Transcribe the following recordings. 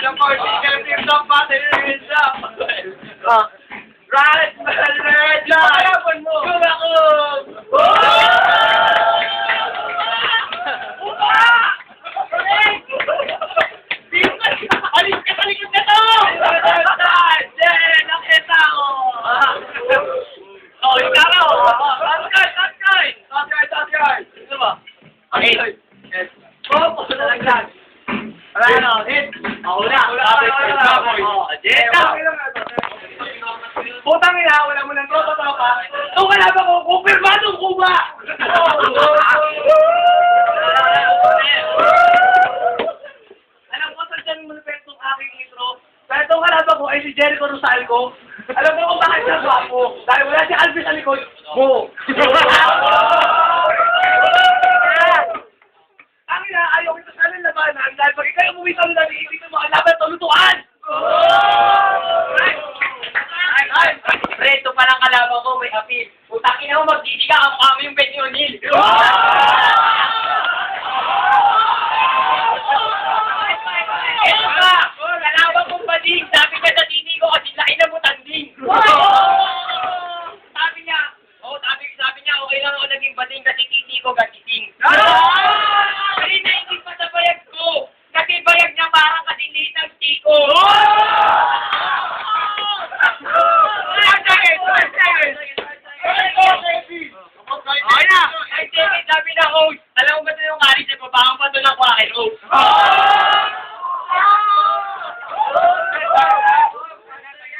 ng party, team ng battle, Right, red, harapan mo! Ako! Alis ka sa likod na to! Nakita ko! Oh, ikaw! Top guard! Ano ba? Okay. Ano? Hit! Wala! Putang ina, wala mo ng tropa-tropa. Ito kalaban ko, kumpirmadong kuba! Alam ko, saan mo ng aking intro? Pero itong kalaban ko ay si Jericho Rosalco. Alam mo kung bakit siya swapo. Dahil wala si Alvin sa likod. Mo! Ang ina, ayaw ito sa amin labanan. Dahil pag ikaw umuwi sa ulan, iibig mo ang laban sa lutuan! Preto pa lang kalaban ko, may apil. Utakin na mo, magdidiga ang kami yung Benny O'Neill. Ito ka! Kalaban kong bading, sabi niya sa titi ko kasi laki na mo tanding. Sabi niya, okay lang ako naging bading kasi titi ko gatiting. Kasi naingit pa sa bayag ko. Kasi bayag niya parang kasing liit ng tiko. Okay na! Ay, David, sabi na host. Alam mo ba ito yung karis na papakang pa ito ng kwakil host?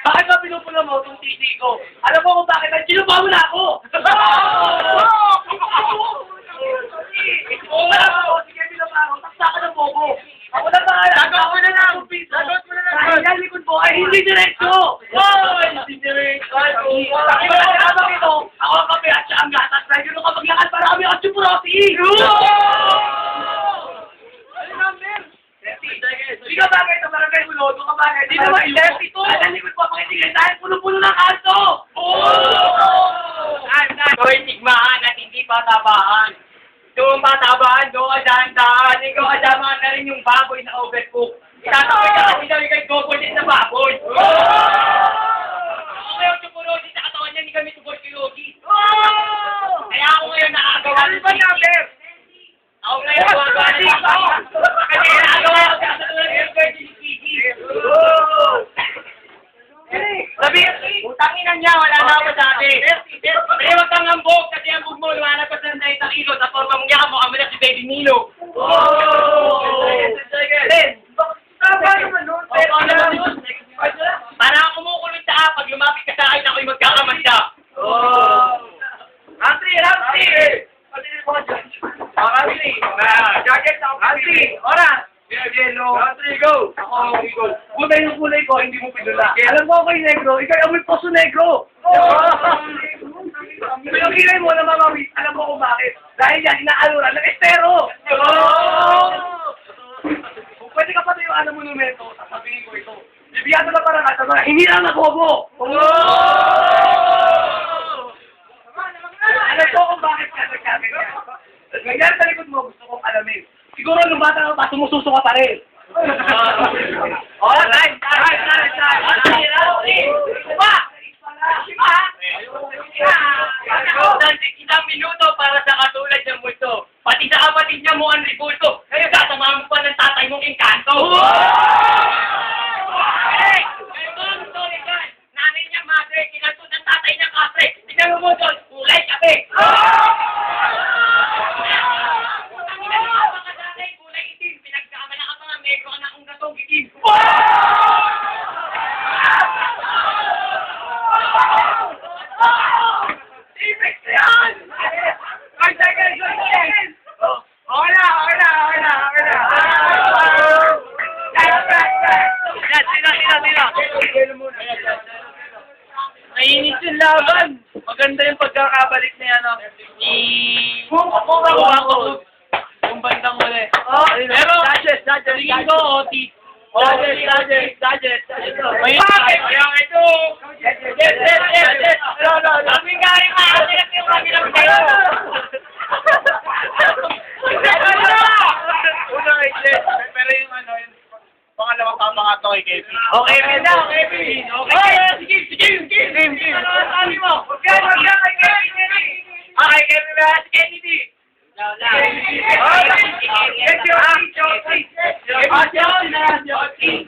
Bakit ba pinupula mo itong titi ko? Alam mo kung bakit? Sinupa mo na ako! Sige, pinupa ako. Taksa ka ng bobo. Ako na ba? Sagot mo na lang! Dahil yan likod mo ay hindi diretso! Hindi diretso! Sabi mo na sinabang ito, ako ang kape at siya ang gatas. Dahil yun ang kapaglakad marami ang chupurosi! Ano number? 30. Hindi ka bagay sa barangay ulo, doon ka bagay. Hindi naman 32! At likod po ang makitigay dahil puno-puno ng kanto! Hoy, tigmaan at hindi patabahan. Doon patabahan, doon ka dahan-dahan. Ikaw kasama na rin yung baboy na overcook. Itatapay ka kasi daw ikay gogol din sa baboy. Ako ngayon tumulogi sa katawan niya, hindi kami tuberculosis. Kaya ako ngayon nakagawa. Ano ba number? Ako ngayon nakagawa ng katawan. Kasi nakagawa ako sa katawan ng fertility. Sabi, utangin na niya, wala na ako sabi. Pero wag kang ambog, kasi ambog mo, lumanap ka sa 90 kilo, sa forma mong yakam mo, kami na si Baby Nilo. Para kumukulot sa pag lumapit ka sa akin, ako'y magkakamanda. Antri, oras! Antri, go! Kulay ng kulay ko, hindi mo pinula. Alam mo ako yung negro, ikaw yung amoy poso negro! Pero kilay mo na mamawit, alam mo kung bakit. Dahil yan, inaaluran ng estero! Kung pwede ka pati yung anong monumento, sasabihin ko ito. Bibiyado na parang at hindi lang nagbobo! Alam ko kung bakit ka nagkaganyan. Ganyan sa likod mo, gusto kong alamin. Siguro nung bata ka pa, sumususo ka pa rin. Time! Isang minuto para sa katulad ng multo. Pati sa kapatid niya mo ang ribulto. Kaya kasama mo pa ng tatay mong engkanto. Nanay niya madre, kinanto ng tatay niya kapre. Tingnan mo doon, kulay kape. Kulay itim, pinagkamala ka pa nga, medyo ka na kung gatong itim. Nainis yung laban. Maganda yung pagkakabalik na yan. Yung bandang uli. Pero, tingin ko, Otis. Dodgers. Ayaw ito. Yes. Kaming galing nga. Kami lang kayo. Unang exit. Pero yung pangalawang mga to kay Kevin. Okay, Kevin na, Kevin. Okay, sige. Ano ang sabi mo? Huwag yan, kay Kevin. Okay, Kevin na, si Kennedy.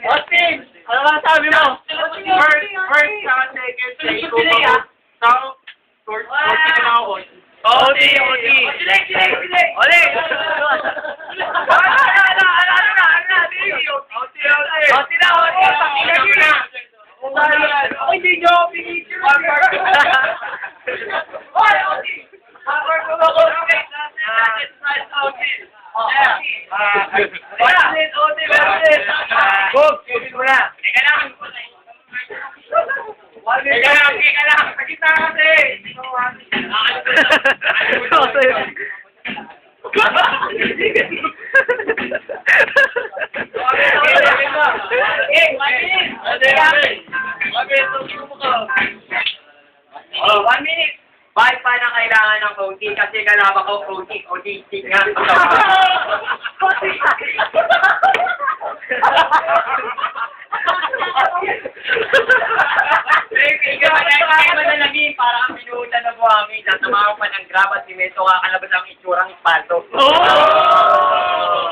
Austin, ano ang sabi mo? First, second, play ko ba? Short na ako. Oti. Oli. Oti na. Hindi nyo pinicture. Hoy, Oti. Teka lang. Sagita kasi. Oh, 1 minute. Bakit pa na kailangan ng OT? Kasi kalaban ko OT stick nga. Para ang pinuutan na buhangin, tatamahan pa ng grab at simento kakalabas ang itsurang espalto.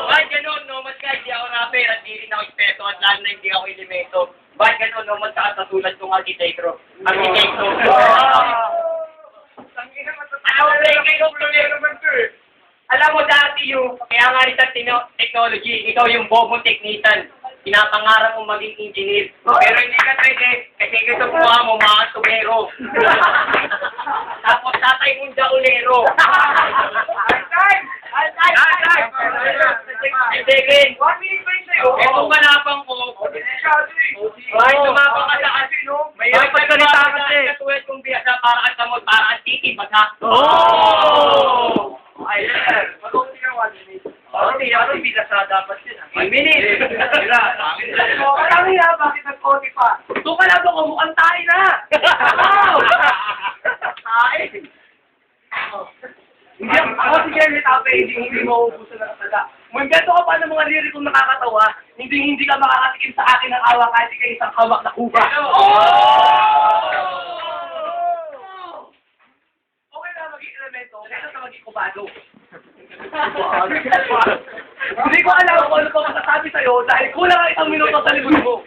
Bakit ganun, no? Mas kahit di ako rapper at di rin ako espeto at lalo na hindi ako elemento. Bakit ganun, no? Mas katulad kong arkitekto. Alam mo dati yung, kaya nga rin sa technology, ikaw yung bobong technician. Pinapangarap mo maging engineer. Pero hindi ka pwede, kasi gusto mo mga tubero. Tapos tatay mong daulero. Second, 1 minute pa yun sa'yo. Eh kung malapang ko, bakit tumapang ka sa kasi, no? May pagsalita ka kasi. Katulad kong biyasa para ka samot, para ka titi, baka. Ay, mag-uunti ka 1 minute. Hindi ako biyasa dapat yun. 1 minute. Marami na, bakit nag-uunti pa? Ito ka lang ako, mukhang tayo na. Tayo. Hindi ako si Jerry Tape, hindi mauubusan ng kasada. Mumbento ka pa ng mga lirikong nakakatawa, hindi ka makakatikim sa akin ng awa kahit ikaw isang hawak na kuba. Okay na maging elemento, kaya ka maging kubado. Hindi ko alam kung ano pa masasabi sa'yo dahil kulang ang 1 minuto sa libot mo.